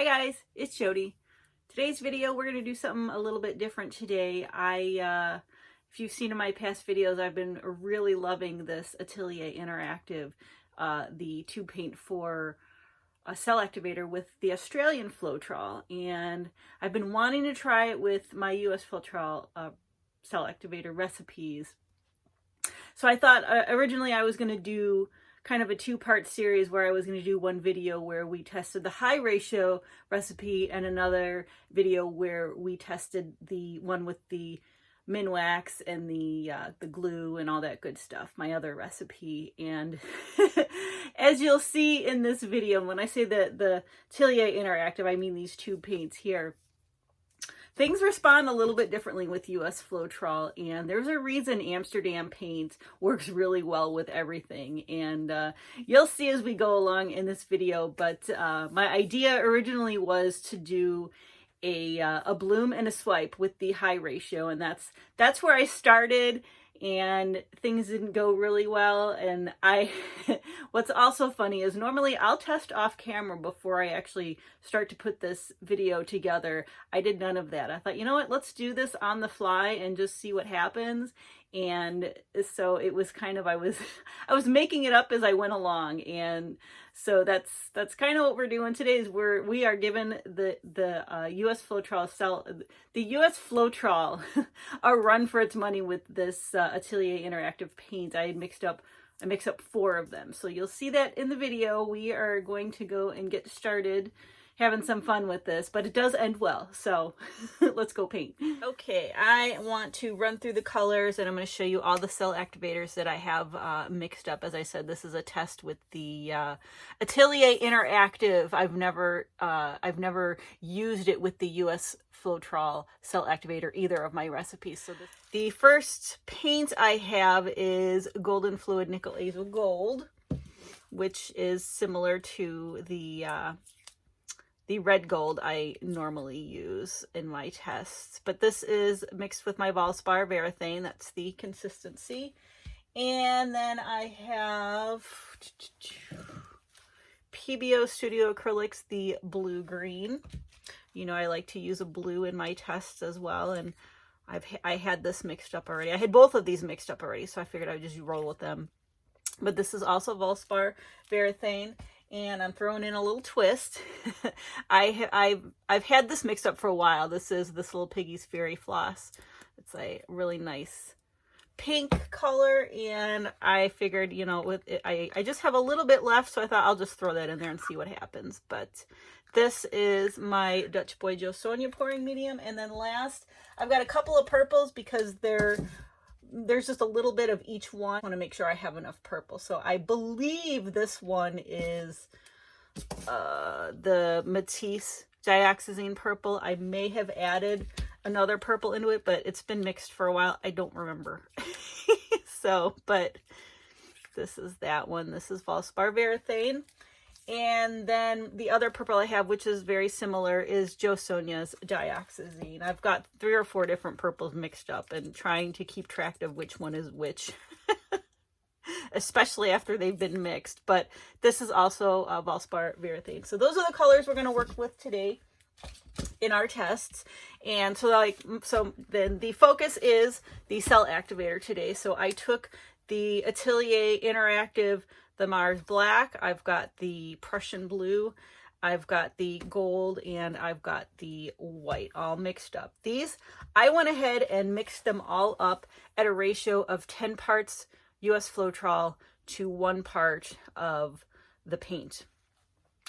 Hi guys, it's Jody. Today's video, we're going to do something a little bit different today. If you've seen in my past videos, I've been really loving this Atelier Interactive, the tube paint for a cell activator with the Australian Floetrol, and I've been wanting to try it with my US Floetrol cell activator recipes. So I thought originally I was going to do kind of a two-part series where I was going to do one video where we tested the high ratio recipe and another video where we tested the one with the Minwax and the glue and all that good stuff, my other recipe. And as you'll see in this video, when I say the Atelier Interactive, I mean these tube paints here. Things respond a little bit differently with US Floetrol, and there's a reason Amsterdam paint works really well with everything, and you'll see as we go along in this video. But my idea originally was to do a bloom and a swipe with the high ratio, and that's where I started, and things didn't go really well. And what's also funny is normally I'll test off camera before I actually start to put this video together. I did none of that. I thought, you know what, let's do this on the fly and just see what happens. And so it was kind of, I was making it up as I went along. And so that's kind of what we're doing today. Is we are given the US Floetrol a run for its money with this Atelier Interactive paint. I mixed up 4 of them. So you'll see that in the video. We are going to go and get started having some fun with this, but it does end well. So let's go paint. Okay, I want to run through the colors, and I'm going to show you all the cell activators that I have mixed up. As I said, this is a test with the Atelier Interactive. I've never used it with the US Floetrol cell activator, either of my recipes. So the first paint I have is Golden Fluid Nickel Azo Gold, which is similar to the red gold I normally use in my tests. But this is mixed with my Valspar Varathane. That's the consistency. And then I have PBO Studio Acrylics, the blue-green. You know, I like to use a blue in my tests as well, and I had this mixed up already. I had both of these mixed up already, so I figured I would just roll with them. But this is also Valspar Varathane, and I'm throwing in a little twist. I've had this mixed up for a while. This is this little Piggy's Fairy Floss. It's a really nice pink color, and I figured, you know, with it, I just have a little bit left, so I thought I'll just throw that in there and see what happens. But this is my Dutch Boy Joe Sonia pouring medium. And then last, I've got a couple of purples because there's just a little bit of each one. I want to make sure I have enough purple. So I believe this one is the Matisse Dioxazine purple. I may have added another purple into it, but it's been mixed for a while. I don't remember. So, but this is that one. This is Valspar Varathane. And then the other purple I have, which is very similar, is Joe Sonia's Dioxazine. I've got 3 or 4 different purples mixed up and trying to keep track of which one is which, especially after they've been mixed. But this is also Valspar Varathane. So those are the colors we're going to work with today in our tests. And so then the focus is the cell activator today. So I took the Atelier Interactive, the Mars Black, I've got the Prussian Blue, I've got the gold, and I've got the white all mixed up. These, I went ahead and mixed them all up at a ratio of 10 parts US Floetrol to 1 part of the paint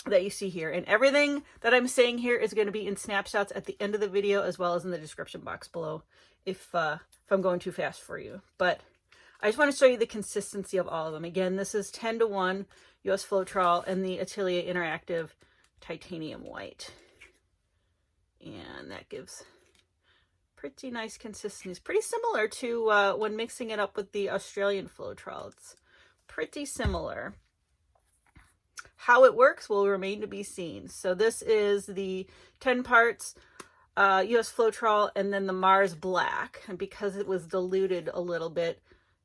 that you see here. And everything that I'm saying here is going to be in snapshots at the end of the video, as well as in the description box below if I'm going too fast for you. But I just want to show you the consistency of all of them. Again, this is 10-to-1 US Floetrol and the Atelier Interactive Titanium White. And that gives pretty nice consistency. It's pretty similar to when mixing it up with the Australian Floetrol. It's pretty similar. How it works will remain to be seen. So this is the 10 parts US Floetrol and then the Mars Black. And because it was diluted a little bit,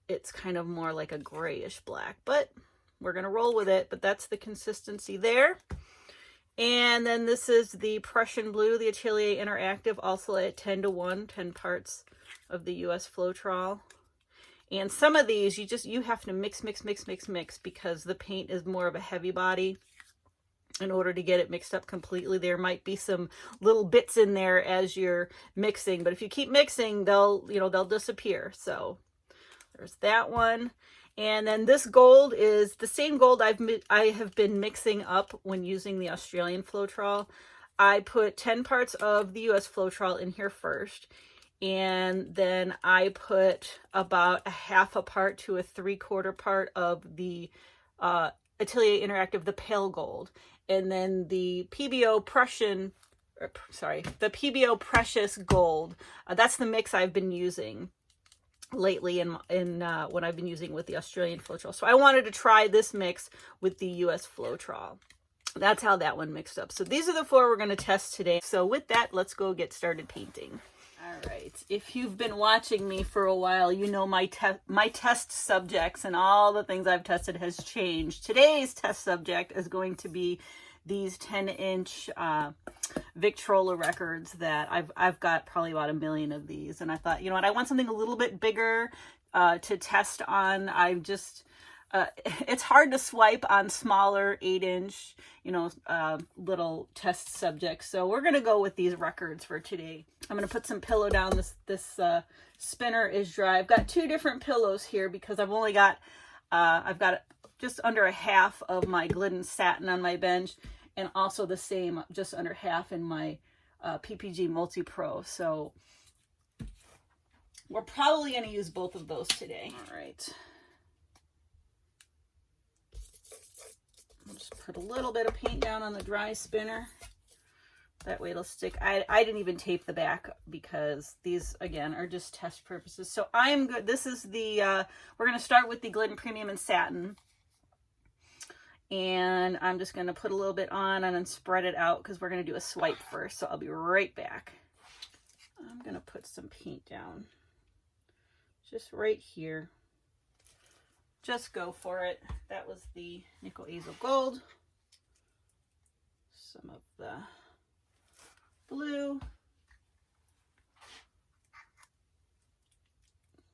it's kind of more like a grayish black, but we're going to roll with it. But that's the consistency there. And then this is the Prussian blue, the Atelier Interactive, also at 10:1, 10 parts of the US Floetrol. And some of these you have to mix because the paint is more of a heavy body. In order to get it mixed up completely, there might be some little bits in there as you're mixing, but if you keep mixing, they'll disappear. So there's that one. And then this gold is the same gold I have been mixing up when using the Australian Floetrol. I put 10 parts of the US Floetrol in here first, and then I put about a half a part to a 3/4 part of the Atelier Interactive, the pale gold. And then the PBO the PBO Precious Gold. That's the mix I've been using lately in when I've been using with the Australian Floetrol. So I wanted to try this mix with the US Floetrol. That's how that one mixed up. So these are the 4 we're going to test today. So with that, let's go get started painting. All right, if you've been watching me for a while, you know my test subjects and all the things I've tested has changed. Today's test subject is going to be these 10-inch Victrola records that I've got probably about 1 million of these. And I thought, you know what, I want something a little bit bigger to test on. It's hard to swipe on smaller 8-inch, little test subjects. So we're going to go with these records for today. I'm going to put some pillow down. This spinner is dry. I've got 2 different pillows here because I've got just under a half of my Glidden Satin on my bench, and also the same, just under half in my PPG Multi Pro. So we're probably going to use both of those today. All right. I'll just put a little bit of paint down on the dry spinner. That way it'll stick. I didn't even tape the back because these, again, are just test purposes. So I am good. This is the, we're going to start with the Glidden Premium and Satin. And I'm just going to put a little bit on and then spread it out because we're going to do a swipe first. So I'll be right back. I'm going to put some paint down just right here. Just go for it. That was the Nickel Azo Gold. Some of the blue.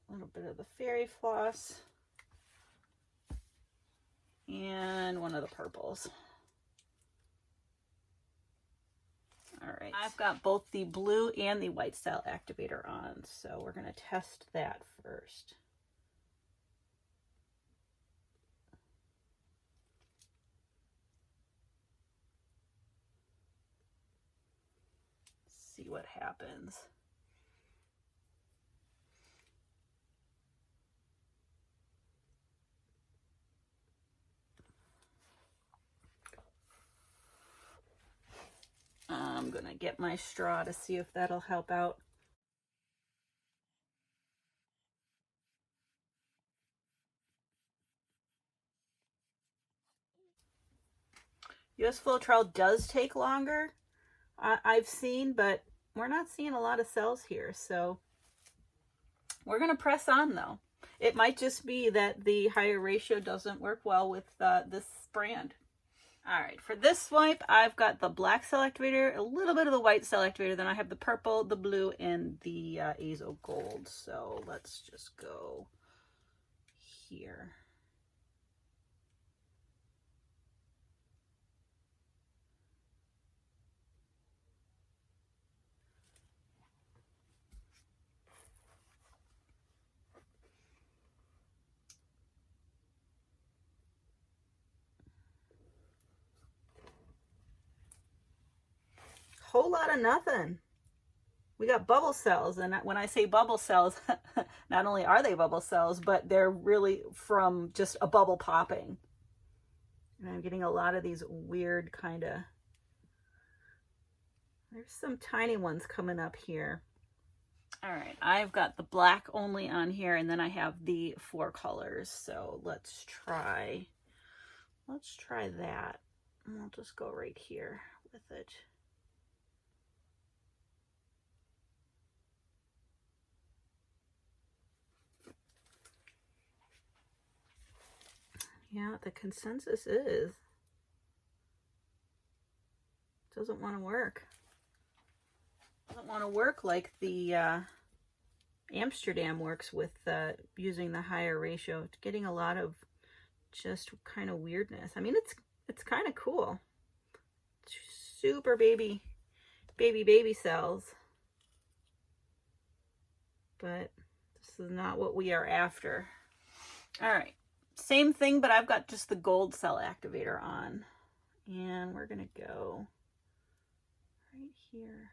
A little bit of the Fairy Floss. And one of the purples. All right. I've got both the blue and the white style activator on, so we're going to test that first. See what happens. I'm gonna get my straw to see if that'll help out. US Floetrol does take longer, I've seen, but we're not seeing a lot of cells here, so we're gonna press on though. It might just be that the higher ratio doesn't work well with this brand. All right, for this swipe, I've got the black cell activator, a little bit of the white cell activator, then I have the purple, the blue, and the Azo Gold. So let's just go here. Whole lot of nothing. We got bubble cells, and when I say bubble cells, not only are they bubble cells, but they're really from just a bubble popping. And I'm getting a lot of these weird kind of, there's some tiny ones coming up here. All right, I've got the black only on here, and then I have the 4 colors. So let's try that. And I'll just go right here with it. Yeah, the consensus is doesn't want to work. Doesn't want to work like the Amsterdam works with using the higher ratio. It's getting a lot of just kind of weirdness. I mean, it's kind of cool. Super baby cells. But this is not what we are after. All right, same thing, but I've got just the gold cell activator on. And we're gonna go right here.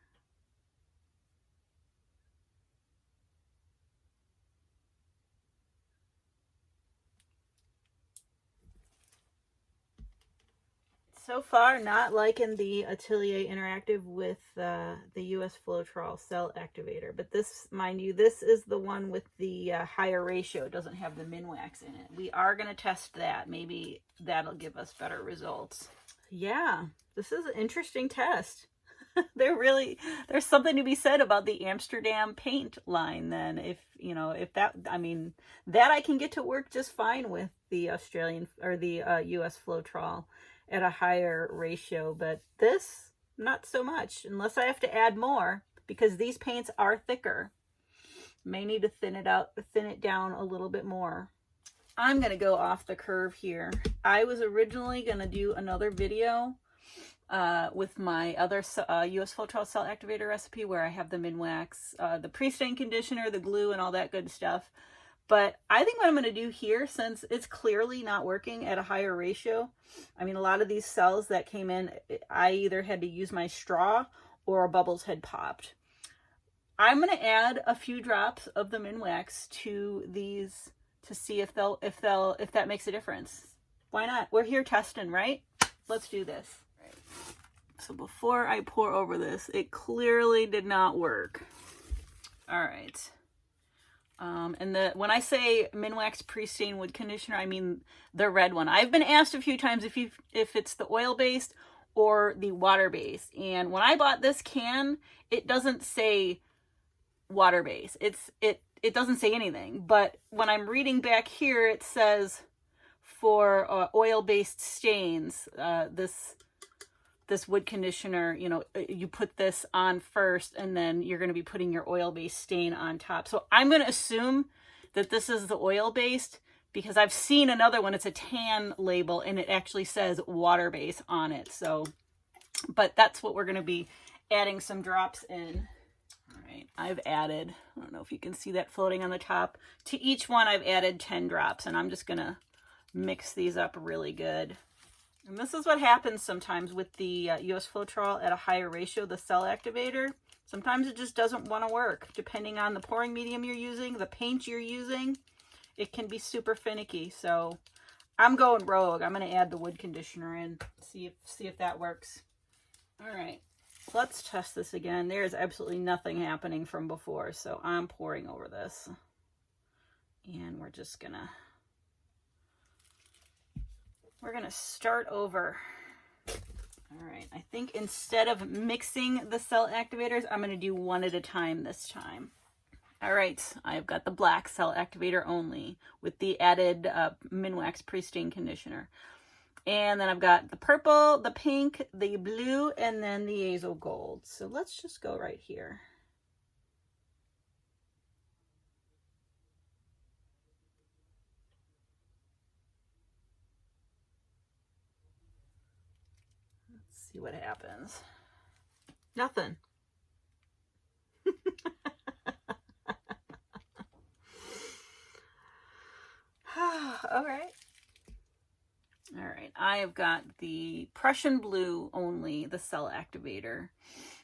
So far, not liking the Atelier Interactive with the US Floetrol cell activator. But this, mind you, this is the one with the higher ratio. It doesn't have the Minwax in it. We are going to test that. Maybe that'll give us better results. Yeah, this is an interesting test. There's something to be said about the Amsterdam paint line then. If, you know, if that, I mean, that I can get to work just fine with the Australian or the US Floetrol at a higher ratio, but this, not so much, unless I have to add more, because these paints are thicker. May need to thin it down a little bit more. I'm gonna go off the curve here. I was originally gonna do another video with my other US Floetrol cell activator recipe where I have the Minwax, the pre-stain conditioner, the glue, and all that good stuff. But I think what I'm going to do here, since it's clearly not working at a higher ratio, I mean, a lot of these cells that came in, I either had to use my straw or bubbles had popped. I'm going to add a few drops of the Minwax to these to see if that makes a difference. Why not? We're here testing, right? Let's do this. Right. So before I pour over this, it clearly did not work. All right. And when I say Minwax Pre-Stain Wood Conditioner, I mean the red one. I've been asked a few times if it's the oil-based or the water-based. And when I bought this can, it doesn't say water-based. It doesn't say anything. But when I'm reading back here, it says for oil-based stains, this wood conditioner, you know, you put this on first and then you're going to be putting your oil-based stain on top. So I'm going to assume that this is the oil-based because I've seen another one. It's a tan label and it actually says water-based on it. So, but that's what we're going to be adding some drops in. All right, I've added, I don't know if you can see that floating on the top. To each one, I've added 10 drops and I'm just going to mix these up really good. And this is what happens sometimes with the US Floetrol at a higher ratio, the cell activator. Sometimes it just doesn't want to work. Depending on the pouring medium you're using, the paint you're using, it can be super finicky. So I'm going rogue. I'm going to add the wood conditioner in, see if that works. All right, let's test this again. There's absolutely nothing happening from before, so I'm pouring over this. And we're just going to start over. All right, I think instead of mixing the cell activators, I'm going to do one at a time this time. All right, I've got the black cell activator only with the added Minwax Pre-Stain Conditioner. And then I've got the purple, the pink, the blue, and then the azo gold. So let's just go right here. See what happens. Nothing. All right. All right. I have got the Prussian blue only, the cell activator.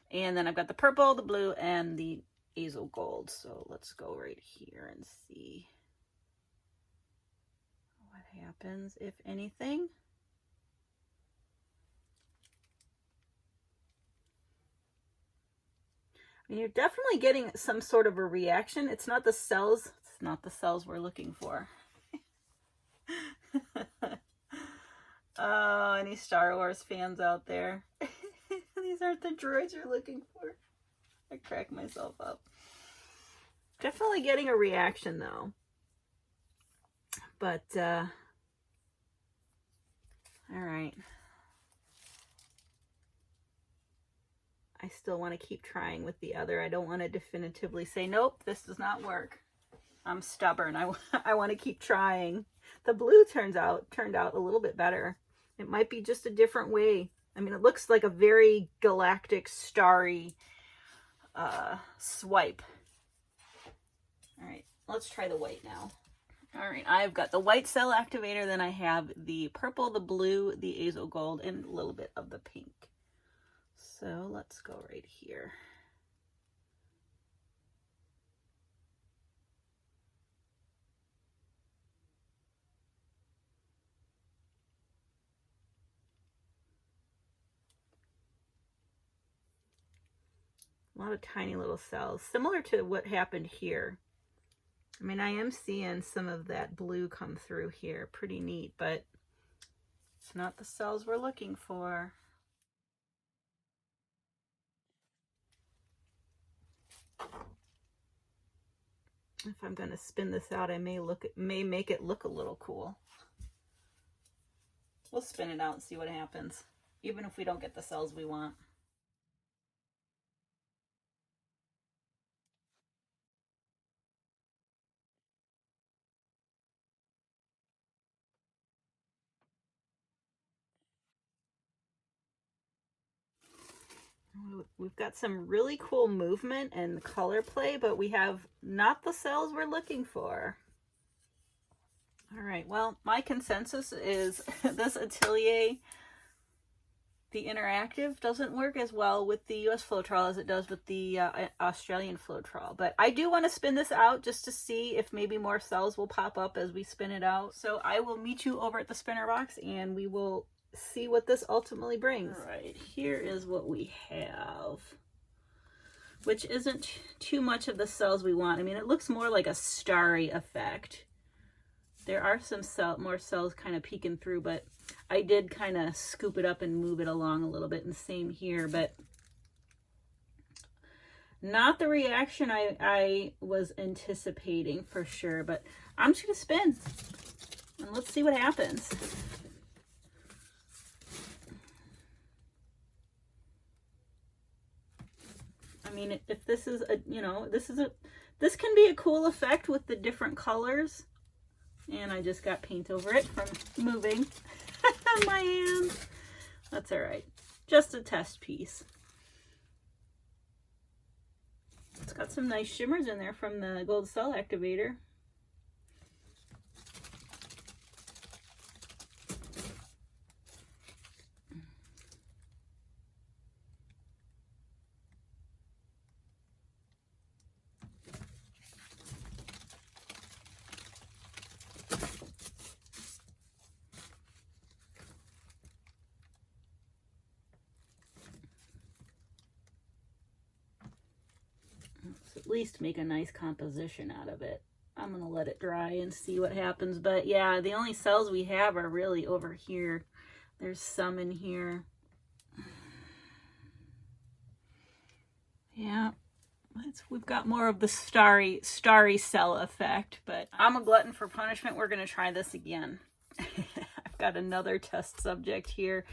And then I've got the purple, the blue, and the azo gold. So let's go right here and see what happens, if anything. You're definitely getting some sort of a reaction. It's not the cells. It's not the cells we're looking for. Oh, any Star Wars fans out there? These aren't the droids you're looking for. I crack myself up. Definitely getting a reaction though. But, all right. I still want to keep trying with the other. I don't want to definitively say, nope, this does not work. I'm stubborn. I want to keep trying. The blue turned out a little bit better. It might be just a different way. I mean, it looks like a very galactic, starry swipe. All right, let's try the white now. All right, I've got the white cell activator, then I have the purple, the blue, the azo gold, and a little bit of the pink. So let's go right here. A lot of tiny little cells, similar to what happened here. I mean, I am seeing some of that blue come through here. Pretty neat, but it's not the cells we're looking for. If I'm going to spin this out, I may make it look a little cool. We'll spin it out and see what happens, even if we don't get the cells we want. We've got some really cool movement and color play, but we have not the cells we're looking for. All right, well, my consensus is this Atelier, the Interactive, doesn't work as well with the US Floetrol as it does with the Australian Floetrol. But I do want to spin this out just to see if maybe more cells will pop up as we spin it out. So I will meet you over at the spinner box and we will see what this ultimately brings. All right, here is what we have, which isn't too much of the cells we want. I mean, it looks more like a starry effect. There are some more cells kind of peeking through, but I did kind of scoop it up and move it along a little bit, and same here, but not the reaction I was anticipating for sure. But I'm just gonna spin and let's see what happens. I mean, if this is a, you know, this can be a cool effect with the different colors. And I just got paint over it from moving my hand. That's all right. Just a test piece. It's got some nice shimmers in there from the gold cell activator. At least make a nice composition out of it. I'm gonna let it dry and see what happens. But yeah, the only cells we have are really over here. There's some in here. Yeah, we've got more of the starry cell effect, but I'm a glutton for punishment. We're gonna try this again. I've got another test subject here.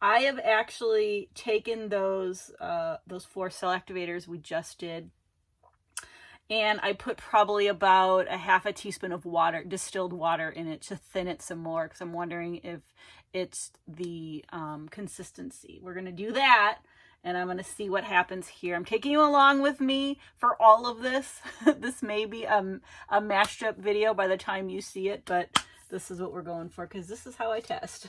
I have actually taken those 4 cell activators we just did, and I put probably about a half a teaspoon of water, distilled water, in it to thin it some more, because I'm wondering if it's the consistency. We're going to do that, and I'm going to see what happens here. I'm taking you along with me for all of this. This may be a mashed up video by the time you see it, but this is what we're going for, because this is how I test.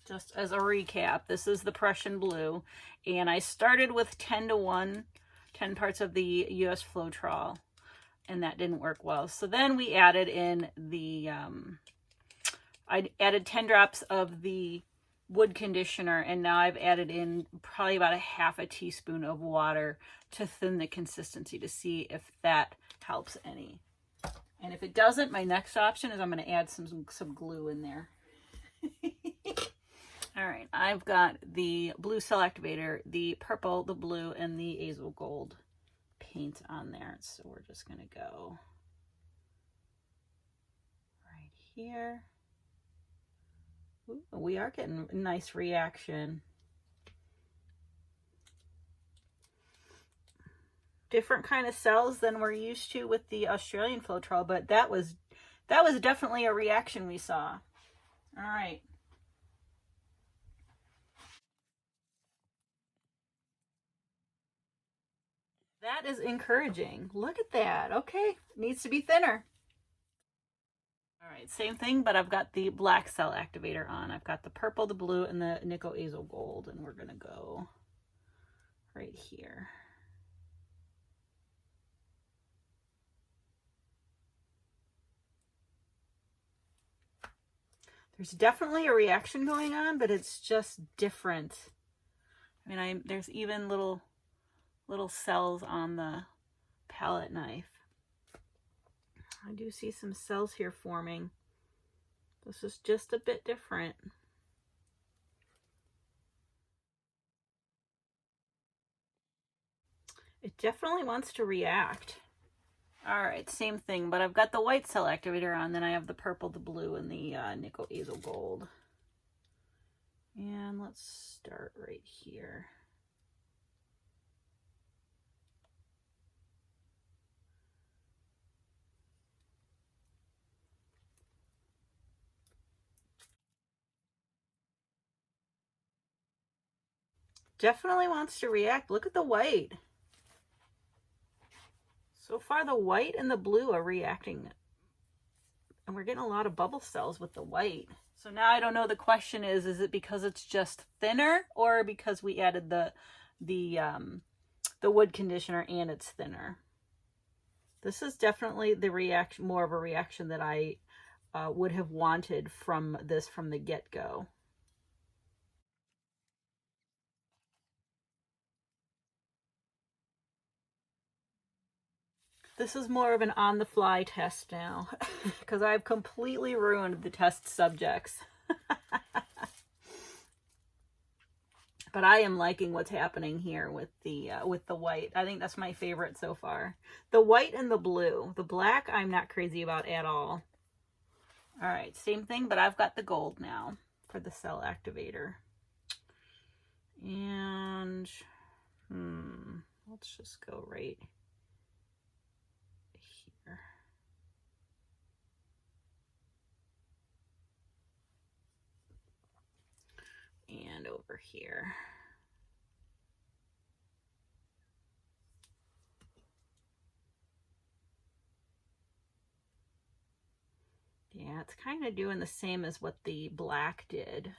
Just as a recap, this is the Prussian blue, and I started with 10 parts of the US Floetrol, and that didn't work well. So then we added in the, I added 10 drops of the wood conditioner, and now I've added in probably about a half a teaspoon of water to thin the consistency to see if that helps any. And if it doesn't, my next option is I'm going to add some glue in there. All right, I've got the blue cell activator, the purple, the blue, and the azo gold paint on there. So we're just going to go right here. Ooh, we are getting a nice reaction. different kind of cells than we're used to with the Australian Floetrol, but that was definitely a reaction we saw. All right. That is encouraging. Look at that. Okay, needs to be thinner. All right, same thing, but I've got the black cell activator on. I've got the purple, the blue, and the nickel azo gold, and we're gonna go right here. There's definitely a reaction going on, but it's just different. I mean, there's even little cells on the palette knife. I do see some cells here forming. This is just a bit different. It definitely wants to react. All right, same thing, but I've got the white cell activator on, then I have the purple, the blue, and the nickel azo gold. And let's start right here. Definitely wants to react. Look at the white. So far, the white and the blue are reacting. And we're getting a lot of bubble cells with the white. So now I don't know, the question is it because it's just thinner or because we added the wood conditioner and it's thinner? This is definitely the reaction, more of a reaction that I would have wanted from this from the get-go. This is more of an on-the-fly test now because I've completely ruined the test subjects. But I am liking what's happening here with the white. I think that's my favorite so far. The white and the blue. The black I'm not crazy about at all. All right, same thing, but I've got the gold now for the cell activator. And let's just go right here. And over here. Yeah, it's kind of doing the same as what the black did.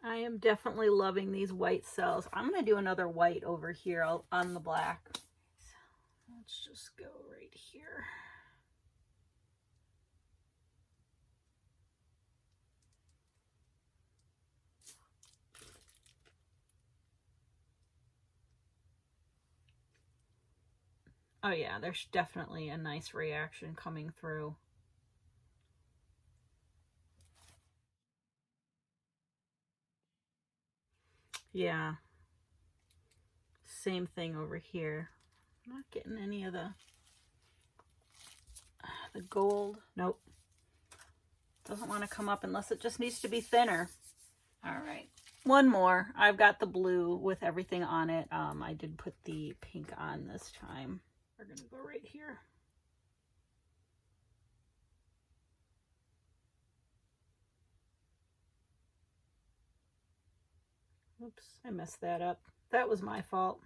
I am definitely loving these white cells. I'm going to do another white over here on the black. So let's just go right here. Oh yeah, there's definitely a nice reaction coming through. Yeah. Same thing over here. I'm not getting any of the gold. Nope. Doesn't want to come up unless it just needs to be thinner. All right. One more. I've got the blue with everything on it. I did put the pink on this time. We're going to go right here. Oops, I messed that up. That was my fault.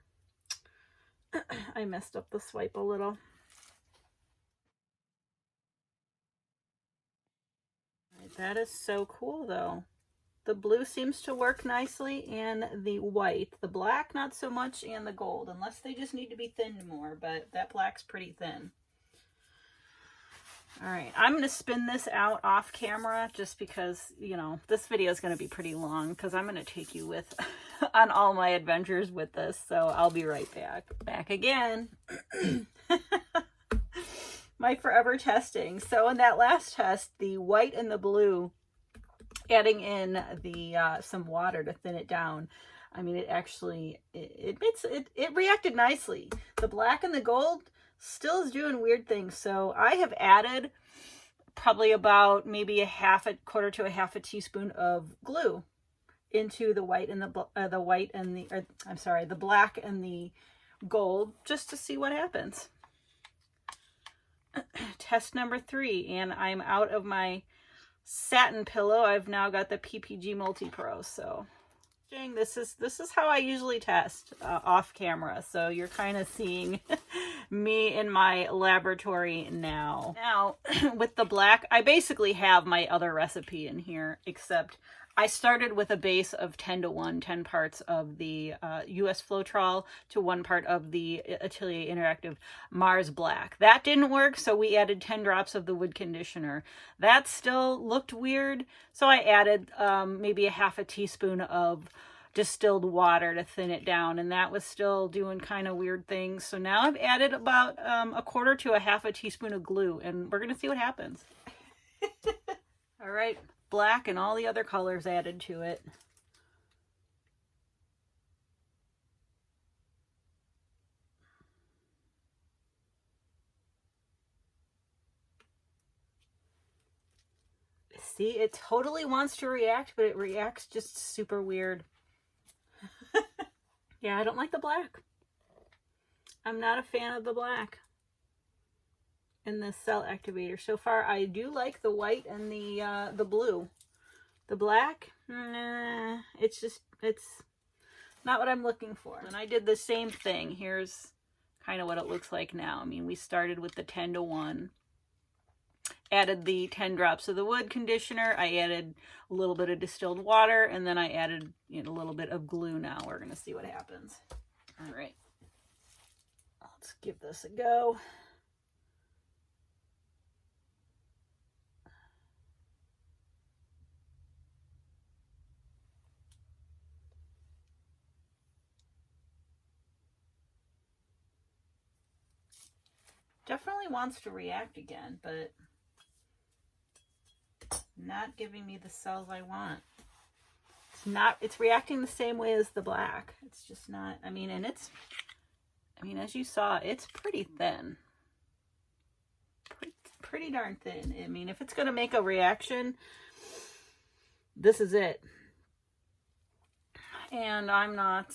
I messed up the swipe a little. Right, that is so cool though. The blue seems to work nicely, and the white. The black, not so much, and the gold, unless they just need to be thinned more, but that black's pretty thin. All right, I'm going to spin this out off camera just because, you know, this video is going to be pretty long because I'm going to take you with on all my adventures with this. So I'll be right back. Back again. My forever testing. So in that last test, the white and the blue, adding in the some water to thin it down, I mean, it actually, it reacted nicely. The black and the gold still is doing weird things. So I have added probably about maybe a quarter to a half a teaspoon of glue into the white and the black and the gold, just to see what happens. Test number 3, and I'm out of my satin pillow. I've now got the PPG Multi Pro. So this is how I usually test off camera. So you're kind of seeing me in my laboratory now. Now with the black, I basically have my other recipe in here, except I started with a base of 10:1, 10 parts of the US Floetrol to 1 part of the Atelier Interactive Mars Black. That didn't work, so we added 10 drops of the wood conditioner. That still looked weird, so I added maybe a half a teaspoon of distilled water to thin it down, and that was still doing kind of weird things. So now I've added about a quarter to a half a teaspoon of glue, and we're going to see what happens. All right. Black and all the other colors added to it. See, it totally wants to react, but it reacts just super weird. Yeah, I don't like the black. I'm not a fan of the black in this cell activator. So far, I do like the white and the blue. The black, nah, it's not what I'm looking for. And I did the same thing. Here's kind of what it looks like now. I mean, we started with the 10:1, added the 10 drops of the wood conditioner. I added a little bit of distilled water, and then I added a little bit of glue. Now we're going to see what happens. All right, let's give this a go. Definitely wants to react again, but not giving me the cells I want. It's reacting the same way as the black. It's just not, I mean, as you saw, it's pretty thin. Pretty darn thin. I mean, if it's going to make a reaction, this is it. And I'm not,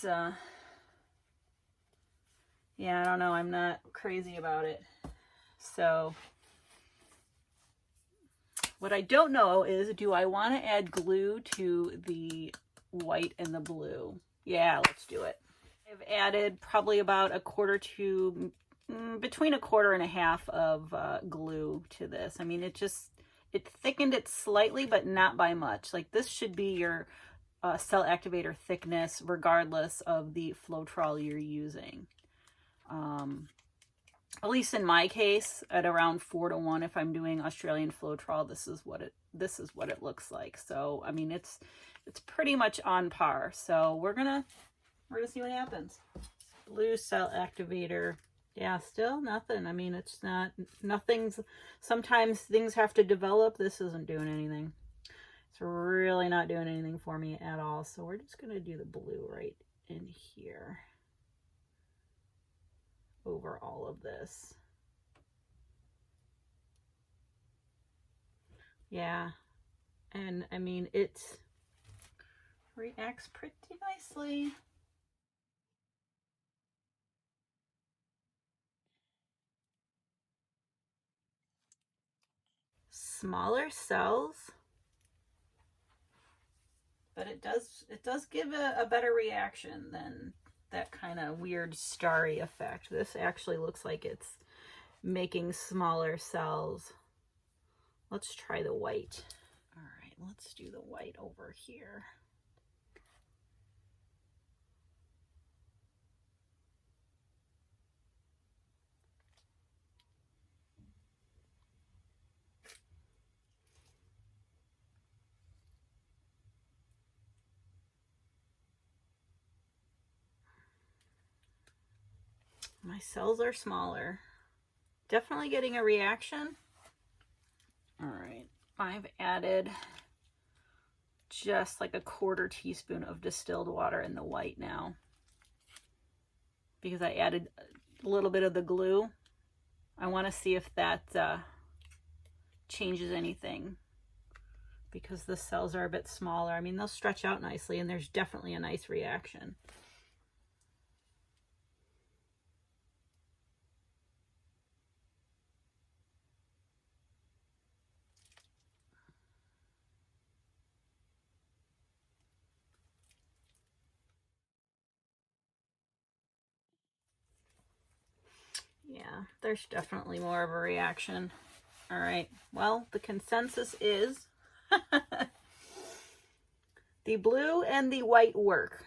yeah, I don't know. I'm not crazy about it. So what I don't know is, do I want to add glue to the white and the blue? Yeah, let's do it. I've added probably about a quarter to, between a quarter and a half of glue to this. I mean, it thickened it slightly, but not by much. Like, this should be your cell activator thickness, regardless of the Floetrol you're using. At least in my case, at around 4:1, if I'm doing Australian Floetrol, this is what it looks like. So I mean, it's pretty much on par. So we're gonna see what happens. Blue cell activator, yeah, still nothing. I mean, it's nothing's. Sometimes things have to develop. This isn't doing anything. It's really not doing anything for me at all. So we're just gonna do the blue right in here over all of this. Yeah, and I mean, it reacts pretty nicely. Smaller cells, but it does give a better reaction than that kind of weird starry effect. This actually looks like it's making smaller cells. Let's try the white. All right, let's do the white over here. My cells are smaller. Definitely getting a reaction. All right, I've added just like a quarter teaspoon of distilled water in the white now, because I added a little bit of the glue. I want to see if that changes anything, because the cells are a bit smaller. I mean, they'll stretch out nicely, and there's definitely a nice reaction. Yeah, there's definitely more of a reaction. All right, well, the consensus is the blue and the white work,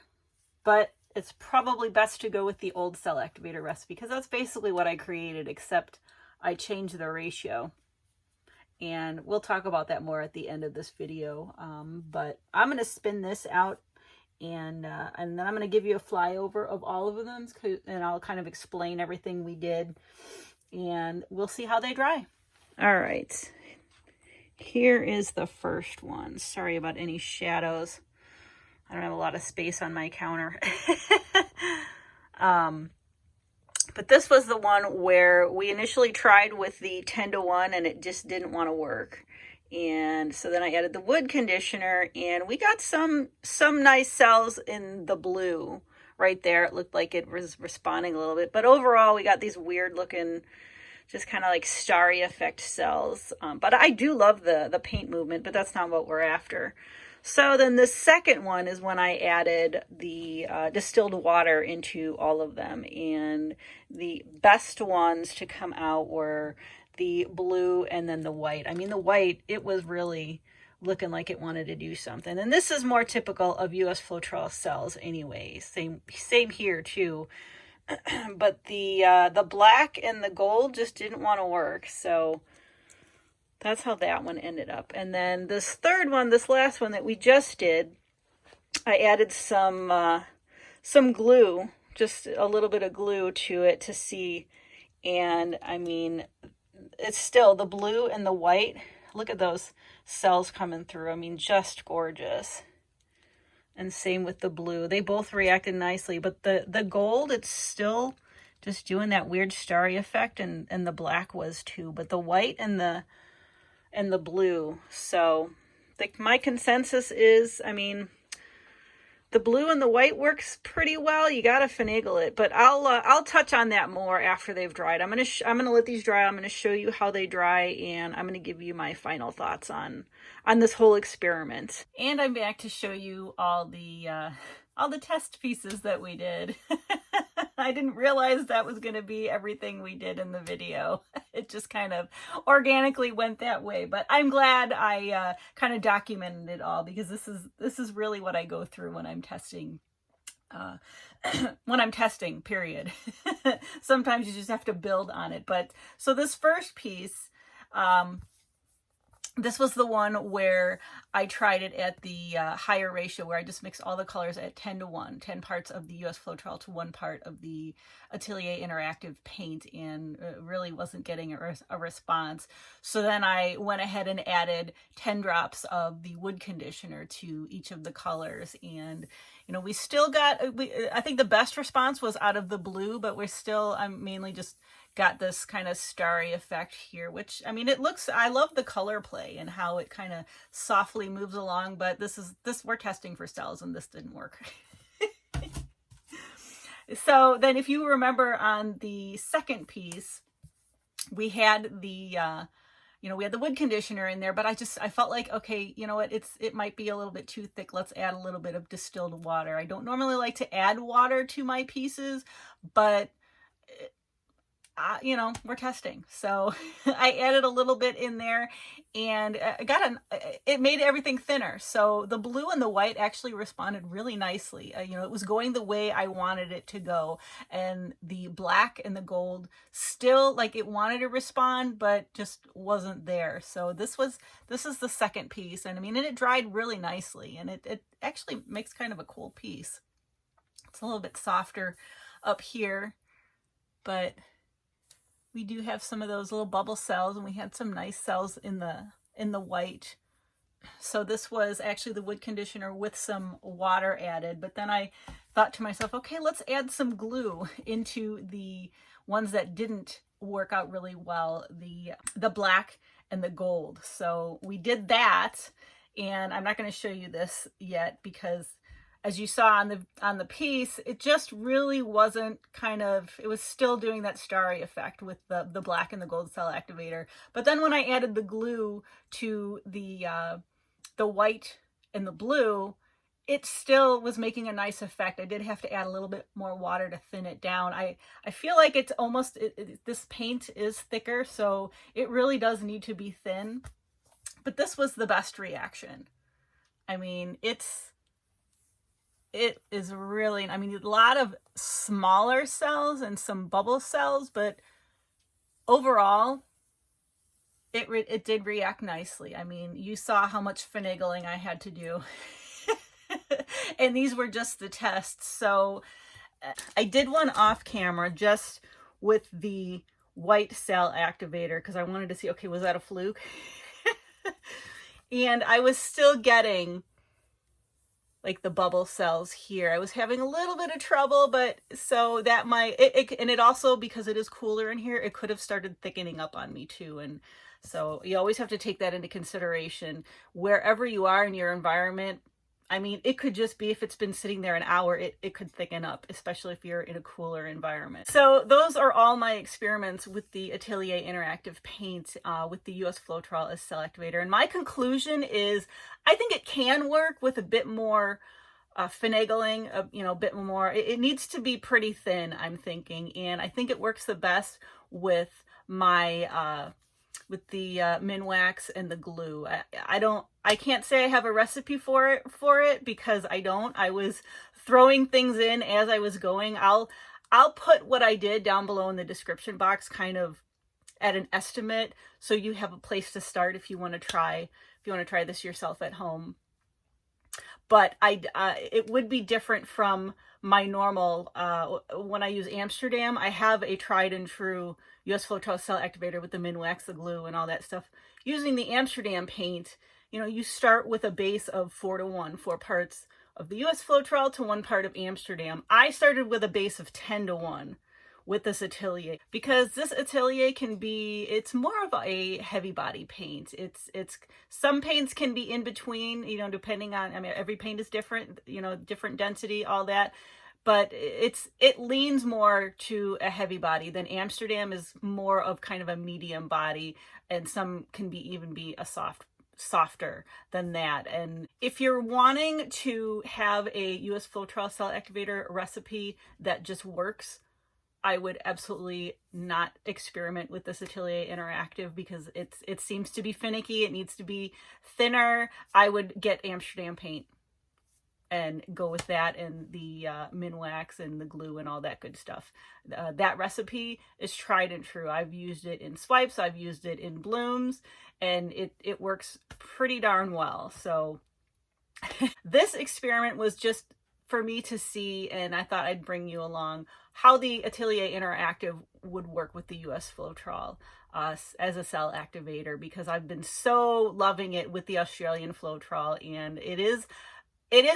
but it's probably best to go with the old cell activator recipe, because that's basically what I created, except I changed the ratio. And we'll talk about that more at the end of this video. But I'm going to spin this out, and then I'm going to give you a flyover of all of them, and I'll kind of explain everything we did, and we'll see how they dry. All right, here is the first one. Sorry about any shadows. I don't have a lot of space on my counter. But this was the one where we initially tried with the 10-to-1 and it just didn't want to work. And so then I added the wood conditioner, and we got some nice cells in the blue right there. It looked like it was responding a little bit, but overall we got these weird looking, just kind of like starry effect cells. But I do love the paint movement, but that's not what we're after. So then the second one is when I added the distilled water into all of them, and the best ones to come out were the blue and then the white. I mean, the white, it was really looking like it wanted to do something. And this is more typical of US Floetrol cells anyway. Same here too. But the black and the gold just didn't want to work. So that's how that one ended up. And then this third one, this last one that we just did, I added some glue, just a little bit of glue to it to see. And I mean, it's still the blue and the white. Look at those cells coming through. I mean, just gorgeous. And same with the blue. They both reacted nicely, but the gold, it's still just doing that weird starry effect, and the black was too. But the white and the blue. So my consensus is, I mean, the blue and the white works pretty well. You got to finagle it, but I'll touch on that more after they've dried. I'm going to let these dry. I'm going to show you how they dry, and I'm going to give you my final thoughts on this whole experiment. And I'm back to show you all the test pieces that we did. I didn't realize that was going to be everything we did in the video. It just kind of organically went that way, but I'm glad I kind of documented it all, because this is really what I go through when I'm testing. When I'm testing, period. Sometimes you just have to build on it. But so this first piece, this was the one where I tried it at the higher ratio, where I just mixed all the colors at 10-to-1, 10 parts of the US Floetrol to 1 part of the Atelier Interactive paint, and really wasn't getting a response. So then I went ahead and added 10 drops of the wood conditioner to each of the colors. And, you know, we still got, I think the best response was out of the blue, but I'm mainly just got this kind of starry effect here, which, I mean, I love the color play and how it kind of softly moves along, but we're testing for cells, and this didn't work. So then, if you remember, on the second piece, we had the wood conditioner in there, but I felt like, okay, you know what, it might be a little bit too thick. Let's add a little bit of distilled water. I don't normally like to add water to my pieces, but you know, we're testing. So I added a little bit in there, and it made everything thinner. So the blue and the white actually responded really nicely. You know, it was going the way I wanted it to go. And the black and the gold still, like, it wanted to respond, but just wasn't there. So this is the second piece. And I mean, it dried really nicely, and it actually makes kind of a cool piece. It's a little bit softer up here, but we do have some of those little bubble cells, and we had some nice cells in the white. So this was actually the wood conditioner with some water added, but then I thought to myself, okay, let's add some glue into the ones that didn't work out really well, the black and the gold. So we did that, and I'm not going to show you this yet because as you saw on the piece, it just really wasn't it was still doing that starry effect with the black and the gold cell activator. But then when I added the glue to the white and the blue, it still was making a nice effect. I did have to add a little bit more water to thin it down. I feel like it's almost, this paint is thicker, so it really does need to be thin. But this was the best reaction. I mean, it is really, I mean, a lot of smaller cells and some bubble cells, but overall, it did react nicely. I mean, you saw how much finagling I had to do. And these were just the tests. So I did one off camera just with the white cell activator because I wanted to see, okay, was that a fluke? And I was still getting like the bubble cells here. I was having a little bit of trouble, but so that and it also, because it is cooler in here, it could have started thickening up on me too. And so you always have to take that into consideration wherever you are in your environment. I mean, it could just be, if it's been sitting there an hour, it could thicken up, especially if you're in a cooler environment. So those are all my experiments with the Atelier Interactive paint with the US Floetrol as cell activator. And my conclusion is, I think it can work with a bit more finagling, a bit more. It needs to be pretty thin, I'm thinking. And I think it works the best with my with the Minwax and the glue. I can't say I have a recipe for it because I don't. I was throwing things in as I was going. I'll put what I did down below in the description box, kind of at an estimate, so you have a place to start if you want to try this yourself at home. But it would be different from my normal, when I use Amsterdam, I have a tried and true US Floetrol cell activator with the Minwax, the glue, and all that stuff. Using the Amsterdam paint, you start with a base of 4:1, 4 parts of the US Floetrol to 1 part of Amsterdam. I started with a base of 10:1 with this Atelier, because this Atelier it's more of a heavy body paint. It's some paints can be in between, depending on, I mean, every paint is different, different density, all that, but it leans more to a heavy body. Than Amsterdam is more of kind of a medium body, and some can even be a softer than that. And if you're wanting to have a US Floetrol cell activator recipe that just works, I would absolutely not experiment with this Atelier Interactive because it seems to be finicky. It needs to be thinner. I would get Amsterdam paint and go with that, and the Minwax and the glue and all that good stuff. That recipe is tried and true. I've used it in swipes. I've used it in blooms, and it works pretty darn well. So this experiment was just for me to see, and I thought I'd bring you along how the Atelier Interactive would work with the US Floetrol as a cell activator, because I've been so loving it with the Australian Floetrol, and it is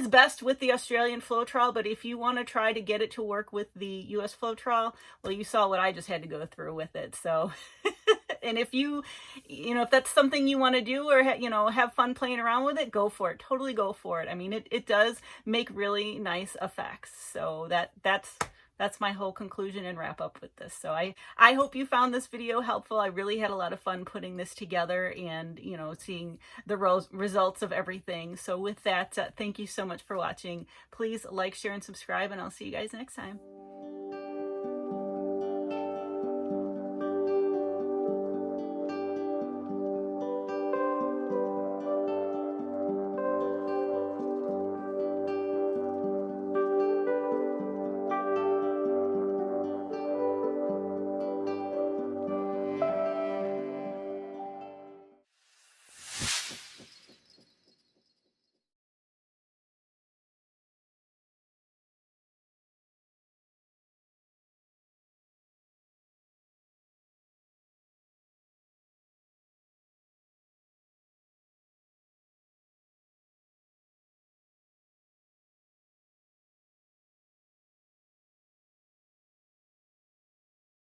best with the Australian Floetrol. But if you want to try to get it to work with the US Floetrol, well, you saw what I just had to go through with it. So and if if that's something you want to do, or have fun playing around with it, go for it. Totally go for it. I mean, it does make really nice effects. So that's my whole conclusion and wrap up with this. So I hope you found this video helpful. I really had a lot of fun putting this together and, seeing the results of everything. So with that, thank you so much for watching. Please like, share, and subscribe, and I'll see you guys next time.